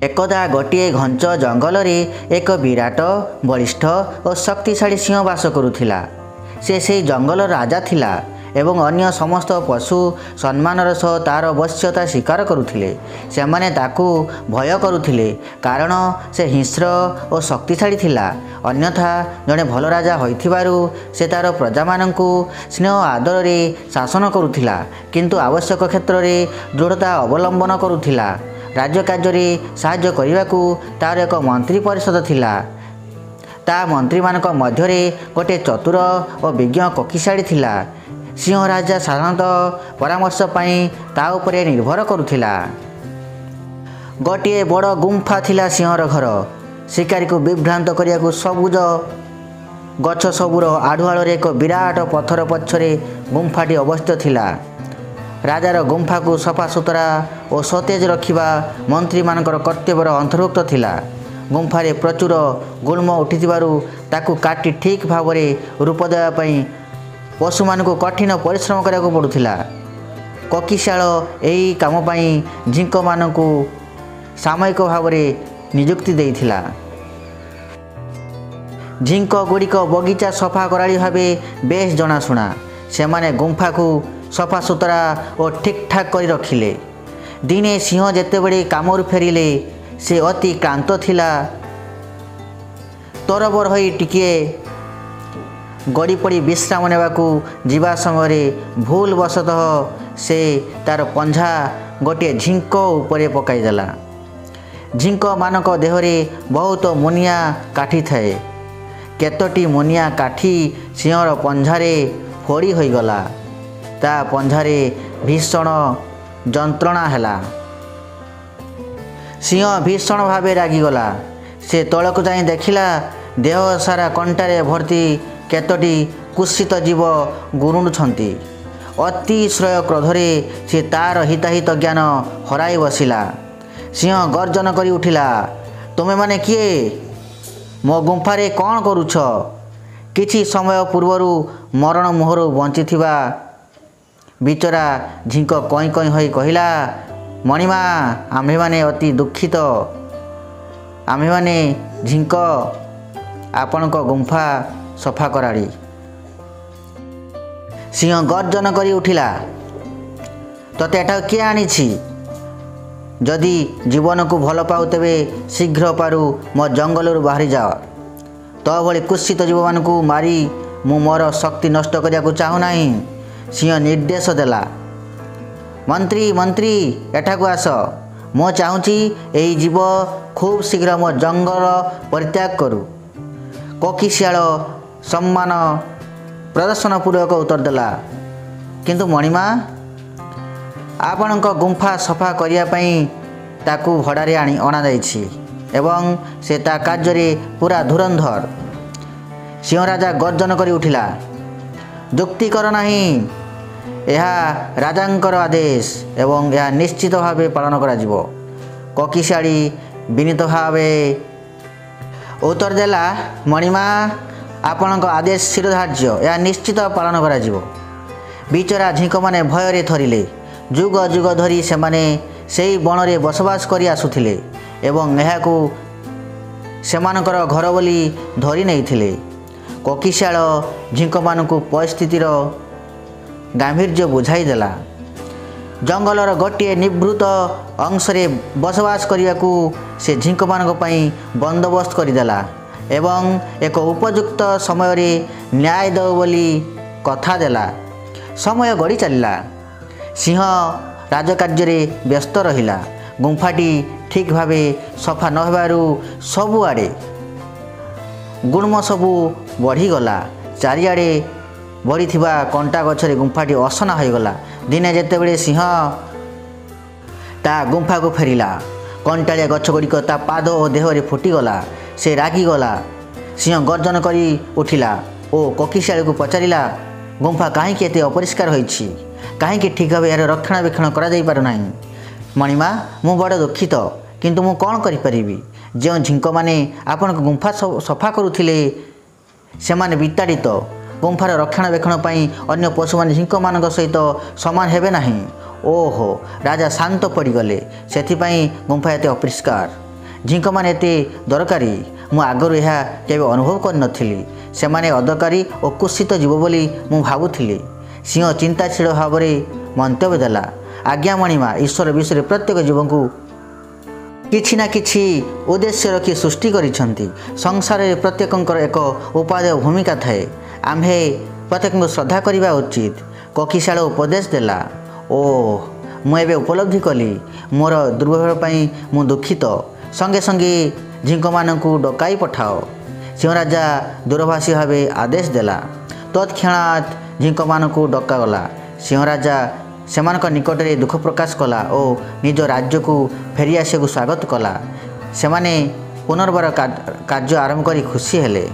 एकदा गोटे घंच जंगल एक विराट बलिष्ठ और शक्तिशाली सिंह बास करुला। से जंगल राजा थिला एवं अन्य समस्त पशु सम्मानर सह तार वश्यता स्वीकार करुथिले। सेमाने ताकू भय करुथिले कारण से हिंस्र और शक्तिशाली थिला। अन्यथा जड़े भल राजा होइथिबारु से तार प्रजा माननकु स्नेह आदर रे शासन करुथिला, किंतु आवश्यक क्षेत्र रे दृढ़ता अवलंबन करुथिला। राज्य कार्य साहाय्य करने तार एक मंत्री परिषद थिला। ता मंत्री मानक मध्यरे गोटे चतुर और विज्ञ ककिशाड़ी थिला। सिंह राजा साधारणतः परामर्श पाई ता उपरे निर्भर करुथिला। गोटे बड़ गुंफा थिला सिंहर घर। शिकारी को विभ्रांत करिया सबुज गछ सबुर आढ़ुआल एक विराट पत्थर पछरे गुंफाटी अवस्थित थिला। राजार गुंफा को सफा सुतरा और सतेज रखिबा मंत्री मानकर कर्तव्यर अंतर्भुक्त थिला। गुंफारे प्रचुर गुल्म उठिथिबारु ताकू काटी ठीक भाव रूप देवा पई पशु मानकु कठिन परिश्रम करने पड़ुथिला। ककिशाळ एही काम पई झिंक मानकु सामयिक भाव नियुक्ति देइथिला। झिंक गुड़िक बगीचा सफा कराड़ी भावे बेस जनाशुना। सेमाने गुंफा को सफा सुतरा और ठीक ठाक कर रखिले। दिने सिंह जेतेबेले कामरू फेरिले से अति क्लांत थिला। तरबर होई टिके गड़ी पड़ी विश्राम नेबाकू जीवा समय भूल वशतः से तार पंझा गोटे झिंक उपरे पकाईदेला। झिंक मानक देहरे बहुत मुनिया काठी थाए। केतोटी मुनिया काठी सिंहर पंझारे फोड़ी होईगला। ता पंझारे भीषण जंत्रणा हैला। सिंह भीषण भावे रागिगला। से तलक जाई देखिला देह सारा कंटारे भर्ती केतोटी कुत्सित जीव गुरुंडुछंती। अतिश्रय क्रोधरे से तार हिताहित ज्ञान हराई बसिला। सिंह गर्जन करी उठिला, तुमे माने किए? मो गुंफारे कौन करुछ? किछि समय पूर्वरु मरण मुहरु बंचिथिबा बिचरा झिंक कई कई होई कहिला, मणिमा आम्भे माने अति दुखित। आम्भे माने झिंक आपणक गुंफा सफा कराड़ी। सिंह गर्जन करी उठिला, तते एटा किए आनिछि? जदि जीवन को भल पाऊ तेबे शीघ्र पारू मो जंगल बाहरी जाओ। तो भली कुत्सित जीव मानकु मारी मु मोर शक्ति नष्ट करिया चाहू नाही। सिंह निर्देश देला, मंत्री मंत्री एठाकू आस। मो चाहूँची एही जीव खूब शीघ्र मो जंगल परित्याग करू। ककिशाळ सम्मान प्रदर्शन पूर्वक उत्तर देला, किंतु मणिमा आपणक गुंफा सफा करिया पई ताकू भड़ारे आनी अणा जाइछि एवं से ता कार्य पूरा धुरंधर। सिंह राजा गर्जन करी उठिला, जुक्ति कर नहीं। यह राजांकर आदेश एवं यह निश्चित भावे पालन करा जिवो। ककिशाड़ी विनीत भावे उत्तर देला, मणिमा आपणक आदेश शिरोधार्य, यह निश्चित पालन करा जिवो। बिचरा झिंक माने भୟରେ थरिले। जुग जुग धरी सेमाने सेई बणरे बसवास करी आसुथिले एवं एहाकू सेमानकर घर बोली धरी नैथिले। ककिशाळ झिंक मानकू परिस्थितिर गांभीर्य बुझाई देला। जंगलर गोटे निवृत्त अंशरे बसवास करियाकू से झिंक मानक पई बंदोबस्त करिदेला एवं एक उपयुक्त समय रे न्याय देव बोली कथा देला। समय गड़ी चलिला। सिंह राजकार्य व्यस्त रहिला। गुंफाटी ठीक भावे सफा न हेबारु सबुआड़े गुण्म सबू बढ़ीगला। चारिआड़े बढ़ी कंटा गछरे गुंफाटी असना होगला। दिने जेतेबेले सिंह ता गुंफा को फेरिला, कंटालिया गछ गुड़िक ता पाद और देहरे फुटीगला। से रागिगला। सिंह गर्जन करी उठिला ओ ककिशाळी को पचारिला, गुंफा कहीं एते अपरिष्कार होइछि? कहीं ठीक भाव यार रक्षणाबेक्षण करा जाई पारु नाही? मणिमा मु बड़ दुखित, किंतु मु कौन करि परिबी? जो झिंक माने आपन गुंफा सफा करुथिले सेमाने विताड़ित। गुंफार रक्षणाबेक्षण पाई अन्य पशु मान झिंक मान सहित समान हेबे नाही। ओहो राजा शांत पड़गले, से गुंफा एते अपरिष्कार। ଝିଙ୍କମାନେ ଏତେ ଦରକାରୀ ମୁଁ ଆଗରୁ ଏହା କେବେ ଅନୁଭବ କରିନଥିଲି। ସେମାନେ ଅଦରକାରୀ ଓ କୁତ୍ସିତ ଜୀବ ବୋଲି ମୁଁ ଭାବୁଥିଲି। ସିଂହ ଚିନ୍ତାଶୀଳ ଭାବରେ ମନ୍ତବ୍ୟ ଦେଲା, ଆଜ୍ଞା ମଣିମା, ଈଶ୍ୱର ବିଷୟରେ ପ୍ରତ୍ୟେକ ଜୀବଙ୍କୁ କିଛି ନା କିଛି ଉଦ୍ଦେଶ୍ୟ ରଖି ସୃଷ୍ଟି କରିଛନ୍ତି। ସଂସାରରେ ପ୍ରତ୍ୟେକଙ୍କର ଏକ ଉପାଦେୟ ଭୂମିକା ଥାଏ। ଆମ୍ଭେ ପ୍ରତ୍ୟେକଙ୍କୁ ଶ୍ରଦ୍ଧା କରିବା ଉଚିତ। କୋକିଶାଳ ଉପଦେଶ ଦେଲା। ମୁଁ ଏବେ ଉପଲବ୍ଧି କଲି, ମୋର ଦୁର୍ବ୍ୟବହାର ପାଇଁ ମୁଁ ଦୁଃଖିତ। ସଙ୍ଗେ ସଙ୍ଗେ ଝିଙ୍କମାନଙ୍କୁ ଡକାଇ ପଠାଅ। ସିଂହରାଜା ଦୂରଭାଷୀ ଭାବେ ଆଦେଶ ଦେଲା। ତତ୍କ୍ଷଣାତ୍ ଝିଙ୍କମାନଙ୍କୁ ଡକାଗଲା। ସିଂହରାଜା ସେମାନଙ୍କ ନିକଟରେ ଦୁଃଖ ପ୍ରକାଶ କଲା ଓ ନିଜ ରାଜ୍ୟକୁ ଫେରିଆସିବାକୁ ସ୍ୱାଗତ କଲା। ସେମାନେ ପୁନର୍ବାର କାର୍ଯ୍ୟ ଆରମ୍ଭ କରି ଖୁସି ହେଲେ।